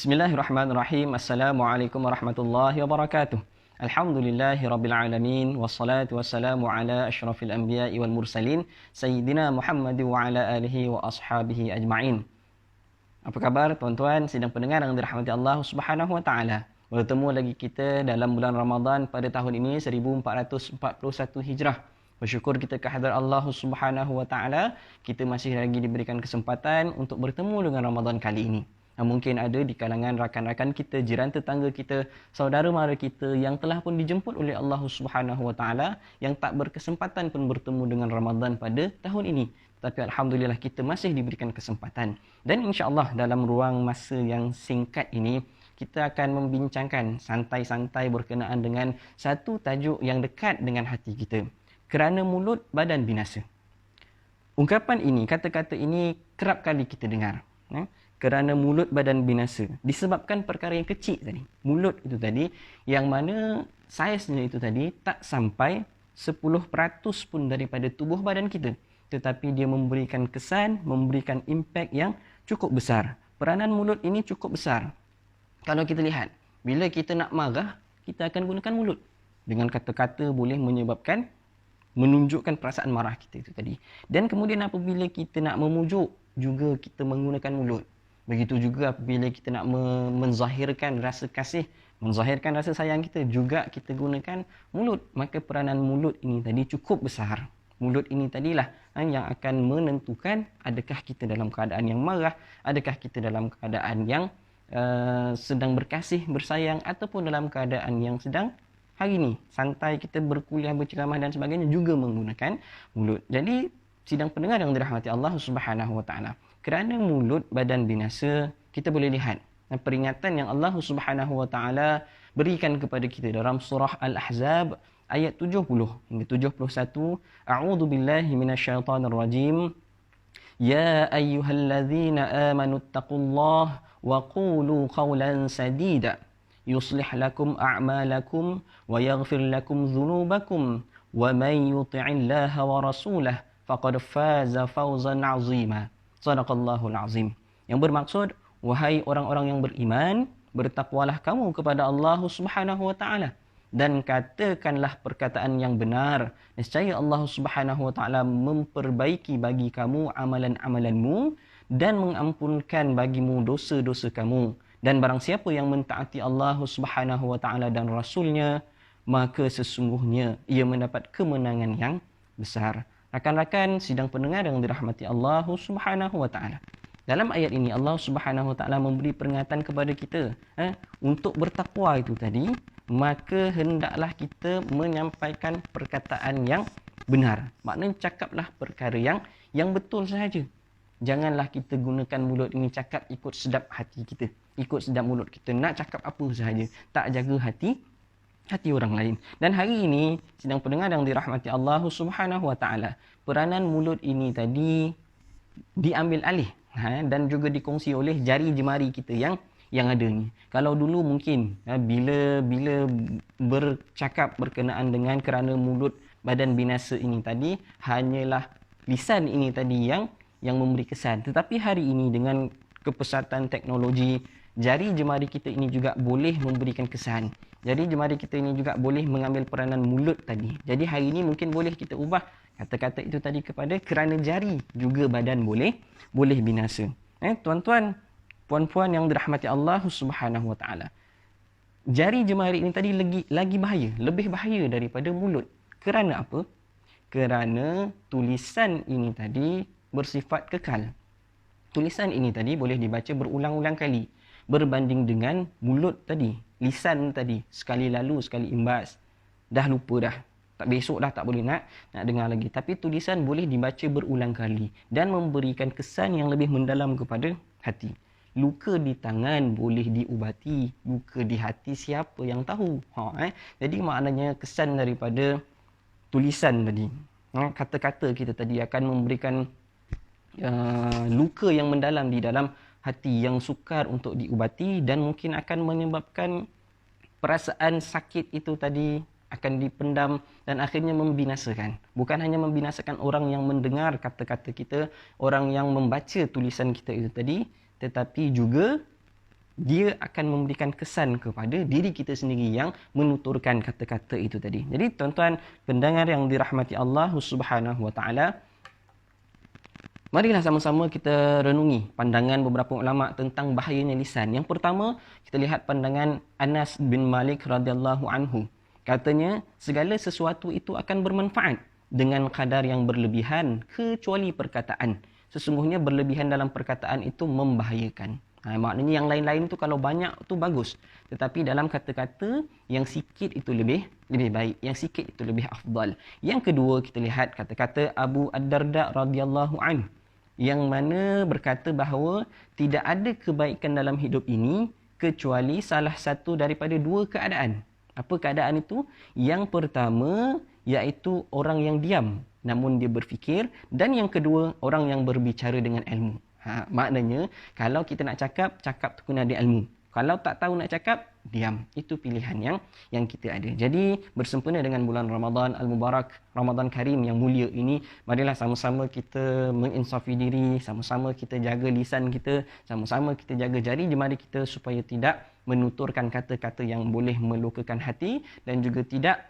Bismillahirrahmanirrahim. Assalamualaikum warahmatullahi wabarakatuh. Alhamdulillahi rabbil alamin. Wassalatu wassalamu ala asyrafil anbiya'i wal mursalin. Sayyidina Muhammad wa ala alihi wa ashabihi ajma'in. Apa kabar tuan-tuan sidang pendengar yang dirahmati Allah Subhanahu wa taala? Bertemu lagi kita dalam bulan Ramadan pada tahun ini 1441 Hijrah. Bersyukur kita kehadrat Allah Subhanahu wa taala, kita masih lagi diberikan kesempatan untuk bertemu dengan Ramadan kali ini. Mungkin ada di kalangan rakan-rakan kita, jiran tetangga kita, saudara mara kita yang telah pun dijemput oleh Allah Subhanahu wa taala yang tak berkesempatan pun bertemu dengan Ramadan pada tahun ini. Tapi alhamdulillah kita masih diberikan kesempatan. Dan insya-Allah dalam ruang masa yang singkat ini kita akan membincangkan santai-santai berkenaan dengan satu tajuk yang dekat dengan hati kita. Kerana mulut badan binasa. Ungkapan ini, kata-kata ini kerap kali kita dengar. Kerana mulut badan binasa. Disebabkan perkara yang kecil tadi. Mulut itu tadi, yang mana saiznya itu tadi tak sampai 10% pun daripada tubuh badan kita. Tetapi dia memberikan kesan, memberikan impak yang cukup besar. Peranan mulut ini cukup besar. Kalau kita lihat, bila kita nak marah, kita akan gunakan mulut. Dengan kata-kata boleh menyebabkan, menunjukkan perasaan marah kita itu tadi. Dan kemudian apabila kita nak memujuk, juga kita menggunakan mulut. Begitu juga apabila kita nak menzahirkan rasa kasih, menzahirkan rasa sayang kita, juga kita gunakan mulut. Maka peranan mulut ini tadi cukup besar. Mulut ini tadilah yang akan menentukan adakah kita dalam keadaan yang marah, adakah kita dalam keadaan yang sedang berkasih, bersayang, ataupun dalam keadaan yang sedang hari ini santai kita berkuliah, berceramah dan sebagainya, juga menggunakan mulut. Jadi sidang pendengar yang dirahmati Allah Subhanahu wa taala, kerana mulut badan binasa, kita boleh lihat peringatan yang Allah Subhanahu wa taala berikan kepada kita dalam surah Al-Ahzab ayat 70 hingga 71. A'udzu billahi minasyaitonir rajim. Ya ayyuhallazina amanu taqullaha wa qulu qawlan sadida yuslih lakum a'malakum wa yaghfir lakum dhunubakum wa man yuti'illaha wa rasulahu faqad faza fawzan 'azima. Sadaqallahul azim. Yang bermaksud, wahai orang-orang yang beriman, bertakwalah kamu kepada Allah Subhanahu wa taala dan katakanlah perkataan yang benar. Nescaya Allah Subhanahu wa taala memperbaiki bagi kamu amalan-amalanmu dan mengampunkan bagimu dosa-dosa kamu. Dan barang siapa yang mentaati Allah Subhanahu wa taala dan rasulnya, maka sesungguhnya ia mendapat kemenangan yang besar. Rakan-rakan sidang pendengar yang dirahmati Allah Subhanahu wa taala. Dalam ayat ini Allah Subhanahu wa taala memberi peringatan kepada kita untuk bertakwa itu tadi, maka hendaklah kita menyampaikan perkataan yang benar. Maknanya cakaplah perkara yang betul sahaja. Janganlah kita gunakan mulut ini cakap ikut sedap hati kita, ikut sedap mulut kita, nak cakap apa sahaja, tak jaga hati orang lain. Dan hari ini sidang pendengar yang dirahmati Allah Subhanahu wa taala, peranan mulut ini tadi diambil alih dan juga dikongsi oleh jari jemari kita yang ada ni. Kalau dulu mungkin bila bercakap berkenaan dengan kerana mulut badan binasa ini tadi, hanyalah lisan ini tadi yang memberi kesan. Tetapi hari ini dengan kepesatan teknologi, jari jemari kita ini juga boleh memberikan kesan. Jadi jemari kita ini juga boleh mengambil peranan mulut tadi. Jadi hari ini mungkin boleh kita ubah kata-kata itu tadi kepada kerana jari juga badan boleh binasa. Tuan-tuan, puan-puan yang dirahmati Allah Subhanahu wa taala. Jari jemari ini tadi lagi bahaya, lebih bahaya daripada mulut. Kerana apa? Kerana tulisan ini tadi bersifat kekal. Tulisan ini tadi boleh dibaca berulang-ulang kali berbanding dengan mulut tadi. Lisan tadi, sekali lalu, sekali imbas, dah lupa dah. Tak besok dah tak boleh nak dengar lagi. Tapi tulisan boleh dibaca berulang kali dan memberikan kesan yang lebih mendalam kepada hati. Luka di tangan boleh diubati, luka di hati siapa yang tahu. Jadi maknanya kesan daripada tulisan tadi, kata-kata kita tadi akan memberikan luka yang mendalam di dalam hati yang sukar untuk diubati dan mungkin akan menyebabkan perasaan sakit itu tadi akan dipendam dan akhirnya membinasakan. Bukan hanya membinasakan orang yang mendengar kata-kata kita, orang yang membaca tulisan kita itu tadi, tetapi juga dia akan memberikan kesan kepada diri kita sendiri yang menuturkan kata-kata itu tadi. Jadi tuan-tuan pendengar yang dirahmati Allah Subhanahu wa taala, marilah sama-sama kita renungi pandangan beberapa ulama tentang bahayanya lisan. Yang pertama, kita lihat pandangan Anas bin Malik radhiyallahu anhu. Katanya, segala sesuatu itu akan bermanfaat dengan kadar yang berlebihan kecuali perkataan. Sesungguhnya berlebihan dalam perkataan itu membahayakan. Maknanya yang lain-lain tu kalau banyak tu bagus. Tetapi dalam kata-kata yang sikit itu lebih baik. Yang sikit itu lebih afdal. Yang kedua kita lihat kata-kata Abu Ad-Darda radhiyallahu anhu, yang mana berkata bahawa tidak ada kebaikan dalam hidup ini kecuali salah satu daripada dua keadaan. Apa keadaan itu? Yang pertama iaitu orang yang diam namun dia berfikir, dan yang kedua orang yang berbicara dengan ilmu. Maknanya kalau kita nak cakap tu kena ada ilmu. Kalau tak tahu nak cakap, diam. Itu pilihan yang kita ada. Jadi bersempena dengan bulan Ramadan Al-Mubarak, Ramadan Karim yang mulia ini, marilah sama-sama kita menginsafi diri, sama-sama kita jaga lisan kita, sama-sama kita jaga jari jemari kita supaya tidak menuturkan kata-kata yang boleh melukakan hati dan juga tidak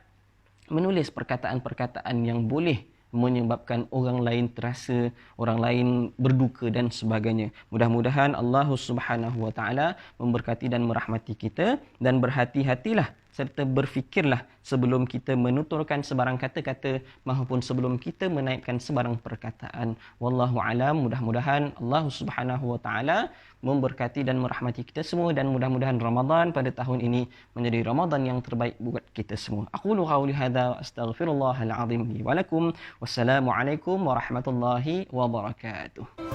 menulis perkataan-perkataan yang boleh menyebabkan orang lain terasa, orang lain berduka dan sebagainya. Mudah-mudahan Allah Subhanahu wa taala memberkati dan merahmati kita, dan berhati-hatilah serta berfikirlah sebelum kita menuturkan sebarang kata-kata maupun sebelum kita menaikkan sebarang perkataan. Wallahu alam. Mudah-mudahan Allah Subhanahu wa taala memberkati dan merahmati kita semua, dan mudah-mudahan Ramadan pada tahun ini menjadi Ramadan yang terbaik buat kita semua. Aqulu qawli hadza wa astaghfirullahal azim li wa lakum. Wassalamualaikum warahmatullahi wabarakatuh.